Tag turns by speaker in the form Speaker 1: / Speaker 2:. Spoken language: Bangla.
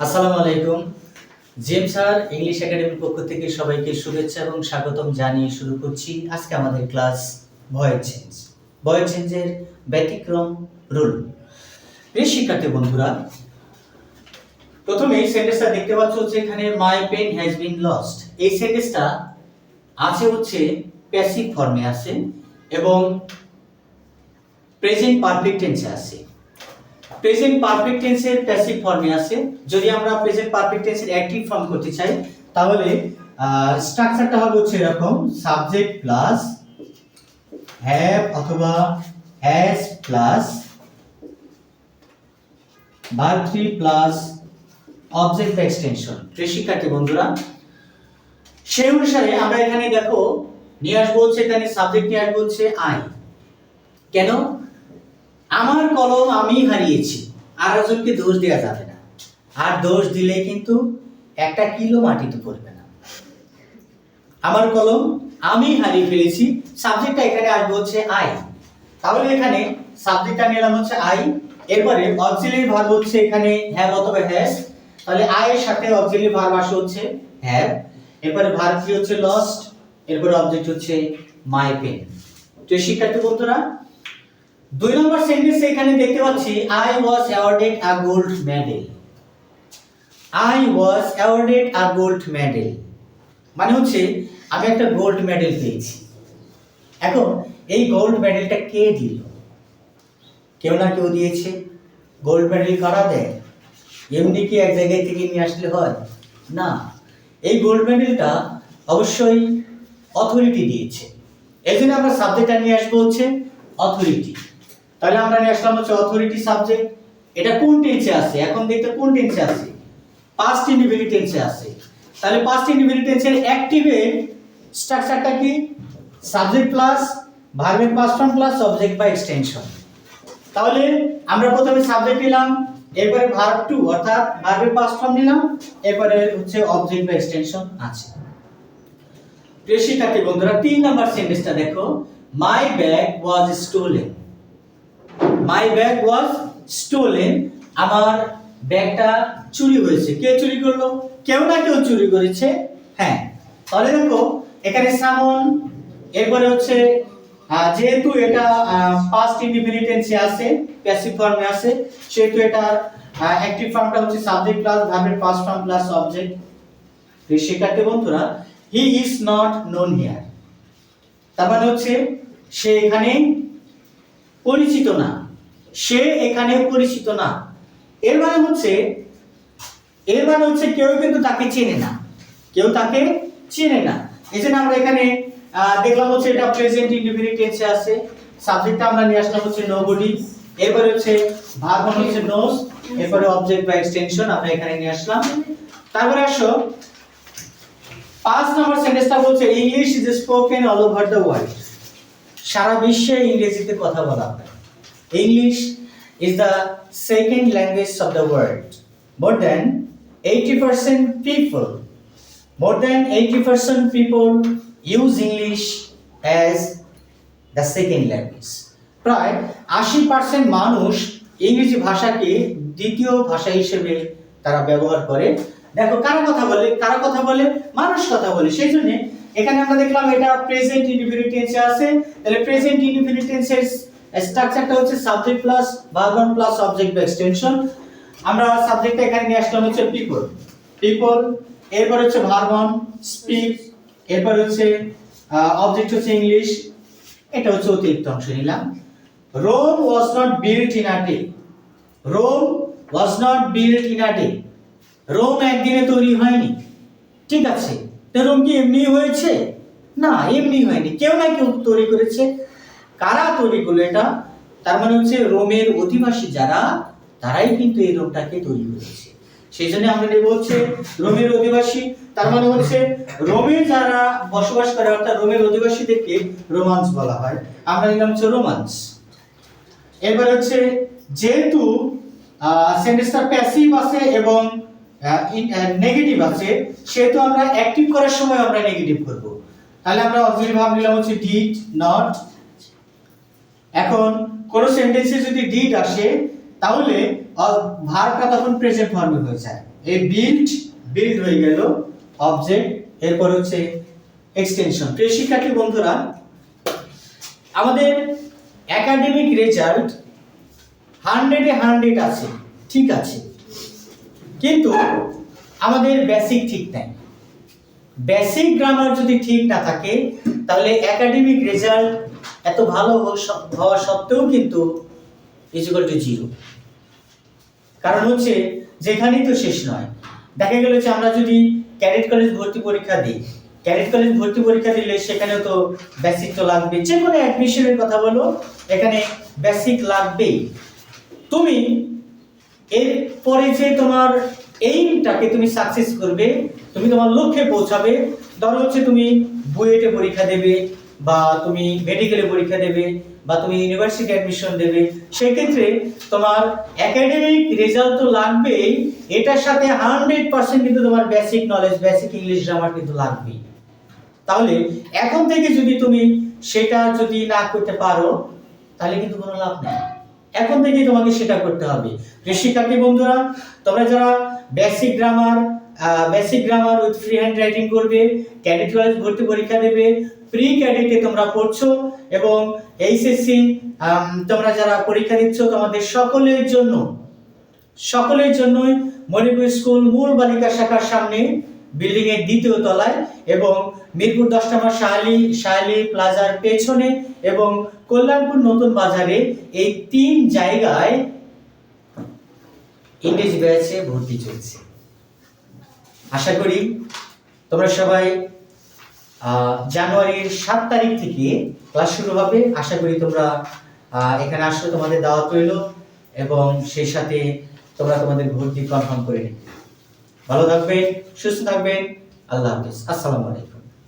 Speaker 1: আসসালামু আলাইকুম। জেমস আর ইংলিশ একাডেমির পক্ষ থেকে সবাইকে শুভেচ্ছা এবং স্বাগতম জানিয়ে শুরু করছি আজকে আমাদের ক্লাস ভয়েস চেঞ্জ। ভয়েস চেঞ্জের ব্যতিক্রম রুল। প্রিয় শিক্ষার্থী বন্ধুরা, প্রথমে এই সেন্টেন্সটা দেখতে পাচ্ছ হচ্ছে এখানে my pen has been lost. এই সেন্টেন্সটা আছে হচ্ছে প্যাসিভ ফর্মে আছে এবং প্রেজেন্ট পারফেক্ট টেন্সে আছে। প্রেজেন্ট পারফেক্ট টেন্সের প্যাসিভ ফর্মে আছে। যদি আমরা প্রেজেন্ট পারফেক্ট টেন্সের অ্যাক্টিভ ফর্ম করতে চাই তাহলে স্ট্রাকচারটা হবে হচ্ছে এরকম: সাবজেক্ট প্লাস হ্যাভ অথবা has plus verb 3 plus object বা এক্সটেনশন। প্রিয় শিক্ষার্থী বন্ধুরা, সেই অনুসারে আমরা এখানে দেখো নিয়ে আসবো হচ্ছে এখানে সাবজেক্ট নিয়ে আসবো হচ্ছে আই। কেন? আমার কলম আমি হারিয়েছি, আর একজনকে দোষ দেওয়া যাবে না। আর দোষ দিলে কিন্তু একটা কিলো মাটিতে পড়বে না। আমার কলম আমি হারিয়ে ফেলেছি, সাবজেক্টটা এখানে আসবে হচ্ছে আই। তাহলে এখানে সাবজেক্টটা নিলাম হচ্ছে আই, এরপরে অক্সিলারি ভার্ব হচ্ছে এখানে হ্যাভ অথবা হ্যাজ। তাহলে আই এর সাথে অক্সিলারি ভার্ব আসে হচ্ছে হ্যাভ, এরপরে ভার্ব কি হচ্ছে লস্ট, এরপরে অবজেক্ট হচ্ছে মাই পেন। তো শিক্ষার্থী বন্ধুরা, 2 নম্বর সেন্টেন্সে এখানে দেখতে পাচ্ছি I was awarded a gold medal. I was awarded a gold medal মানে হচ্ছে আমি একটা গোল্ড মেডেল পেয়েছি। এখন এই গোল্ড মেডেলটা কে দিল? কেউ না কেউ দিয়েছে। গোল্ড মেডেল কারা দেয়? এমনি কি এক জায়গায় থেকে নিয়ে আসলে হয়? না, এই গোল্ড মেডেলটা অবশ্যই অথরিটি দিয়েছে। এই জন্য আমরা সাবজেক্টটা নিয়ে আসবো হচ্ছে অথরিটি। তাহলে আমরা নিয়ে আসলাম হচ্ছে অথরিটি সাবজেক্ট। এটা কোন টেন্সে আছে? এখন দেখতে কোন টেন্সে আছে? পাস্ট ইনডিফিনিট টেন্সে আছে। তাহলে পাস্ট ইনডিফিনিট টেন্সের অ্যাক্টিভে স্ট্রাকচারটা কি? সাবজেক্ট প্লাস ভার্বের পাস্ট ফর্ম প্লাস অবজেক্ট বা এক্সটেনশন। তাহলে আমরা প্রথমে সাবজেক্ট নিলাম, এরপরে ভার্ব টু অর্থাৎ ভার্বের পাস্ট ফর্ম নিলাম, এরপরে হচ্ছে অবজেক্ট বা এক্সটেনশন আছে। প্রিয় শিক্ষার্থী বন্ধুরা, 3 নাম্বার সেন্টেন্সটা দেখো, my bag was stolen. My bag was stolen, আমার ব্যাগটা চুরি হয়েছে। কে চুরি করলো? কেউ না কেউ চুরি করেছে। হ্যাঁ, তাহলে দেখো এখানে সামন, এরপরে হচ্ছে যেহেতু এটা পাস্ট ইনডিফিনিট টেন্সে আছে, প্যাসিভ ফর্মে আছে, সেহেতু এটা অ্যাক্টিভ ফর্মটা হচ্ছে সাবজেক্ট প্লাস ভার্বের পাস্ট ফর্ম প্লাস অবজেক্ট। তো শিক্ষার্থী বন্ধুরা, he is not known here, তার মানে হচ্ছে সে এখানে পরিচিত না। সে এখানে পরিচিত না, এর মানে হচ্ছে কেউ কিন্তু তাকে চেনে না। কেউ তাকে চেনে না। এজন্য আমরা এখানে দেখলাম হচ্ছে এটা প্রেজেন্ট ইনডিফিনিট টেন্সে আছে। সাবজেক্টটা আমরা নিয়ে আসলাম হচ্ছে নোবডি, এরপরে হচ্ছে ভার্ব হচ্ছে নোস, এরপরে অবজেক্ট বা এক্সটেনশন আমরা এখানে নিয়ে আসলাম। তারপরে আসো 5 নম্বর সেন্টেন্সটা বলছে English is spoken all over the world. সারা বিশ্বে ইংরেজিতে কথা বলা হয়। English is the second language of the world. More than 80% people use English as the second language. প্রায় 80% মানুষ ইংরেজি ভাষাকে দ্বিতীয় ভাষা হিসেবে তারা ব্যবহার করে। দেখো কারা কথা বলে? মানুষ কথা বলে। সেই জন্য এখানে আমরা দেখলাম এটা প্রেজেন্ট ইনডিফিনিট টেন্সে আছে। তাহলে প্রেজেন্ট ইনডিফিনিট টেন্সের স্ট্রাকচারটা হচ্ছে subject plus verb plus object বা এক্সটেনশন। আমরা সাবজেক্টটা এখানে নিয়ে আসলাম হচ্ছে পিপল, এরপর হচ্ছে ভার্ব স্পিক, এরপর হচ্ছে অবজেক্ট হচ্ছে ইংলিশ, এটা হচ্ছে অতিরিক্ত অংশ নিলাম। Rome was not built in a day. Rome was not built in a day, Rome একদিনে তৈরি হয়নি। ঠিক আছে, তো রোম কি এমনি হয়েছে? না, এমনি হয়নি, কেউ না কেউ তৈরি করেছে। কারা তৈরি করলো এটা? তার মানে হচ্ছে রোমের অধিবাসী যারা, তারাই কিন্তু এই রোমটাকে তৈরি করেছে। সেই জন্য আমরা নেব হচ্ছে রোমের অধিবাসী। তার মানে হচ্ছে রোমে যারা বসবাস করে অর্থাৎ রোমের অধিবাসীদেরকে রোমান্স বলা হয়। আমরা নিলাম হচ্ছে রোমান্স। এবার হচ্ছে যেহেতু সেন্টেন্সটা প্যাসিভ আছে এবং নেগেটিভ আছে, সেহেতু আমরা অ্যাক্টিভ করার সময় আমরা নেগেটিভ করব। তাহলে আমরা অক্সিলারি ভার্ব নিলাম হচ্ছে ডিড, নট। এখন কোন সেন্টেন্সে যদি ডিড আসে তাহলে ভার্বটা তখন প্রেজেন্ট ফর্মে হয়ে যায়। এই বিল্ড হয়ে গেল অবজেক্ট, এরপর হচ্ছে এক্সটেনশন। প্রিয় শিক্ষার্থী বন্ধুরা, আমাদের একাডেমিক রেজাল্ট 100-এ 100 আছে, ঠিক আছে, কিন্তু আমাদের বেসিক ঠিক নাই। বেসিক গ্রামার যদি ঠিক না থাকে তাহলে একাডেমিক রেজাল্ট এত ভালো হওয়া সত্ত্বেও কিন্তু ইকুয়াল টু 0। কারণ হচ্ছে যেখানেই তো শেষ নয়। দেখা গেল যে আমরা যদি ক্যাডেট কলেজ ভর্তি পরীক্ষা দিই, ক্যাডেট কলেজ ভর্তি পরীক্ষা দিলে সেখানেও তো বেসিক তো লাগবে। যে কোনো অ্যাডমিশনের কথা বলো, এখানে বেসিক লাগবেই। তুমি এর পরে যে তোমার এইমটাকে তুমি সাকসেস করবে, তুমি তোমার লক্ষ্যে পৌঁছাবে। ধরো হচ্ছে তুমি বুয়েটে পরীক্ষা দেবে, বা তুমি মেডিকেলে পরীক্ষা দেবে, বা তুমি ইউনিভার্সিটি অ্যাডমিশন দেবে, সেই ক্ষেত্রে তোমার একাডেমিক রেজাল্ট তো লাগবেই, এটার সাথে 100% কিন্তু তোমার basic knowledge, basic English grammar কিন্তু লাগবেই। তাহলে এখন থেকে যদি তুমি সেটা যদি না করতে পারো তাহলে কিন্তু কোনো লাভ নেই। এখন থেকে তোমাকে সেটা করতে হবে। প্রিয় শিক্ষার্থী বন্ধুরা, তোমরা যারা basic grammar with free hand writing করবে, ক্যাডেট কলেজ ভর্তি পরীক্ষা দেবে, প্রি ক্যাডেটে তোমরা পড়ছো এবং এইচএসসি তোমরা যারা পরীক্ষা দিচ্ছ, তোমাদের সকলের জন্যই মণিপুর স্কুল মূল বালিকা শাখার সামনে বিল্ডিং এর 2য় তলায় এবং মিরপুর 10 নম্বর শাহালি প্লাজার পেছনে এবং কল্যাণপুর নতুন বাজারে, এই 3 জায়গায় ইংরেজি ব্যাচে ভর্তি চলছে। আশা করি তোমরা সবাই জানুয়ারির 7 তারিখ থেকে ক্লাস শুরু হবে। আশা করি তোমরা এখানে আসলে তোমাদের দাওয়াত রইল এবং সেই সাথে তোমরা তোমাদের ভর্তি কনফার্ম করে নিবে। ভালো থাকবেন, সুস্থ থাকবেন। আল্লাহ হাফেজ। আসসালামু আলাইকুম।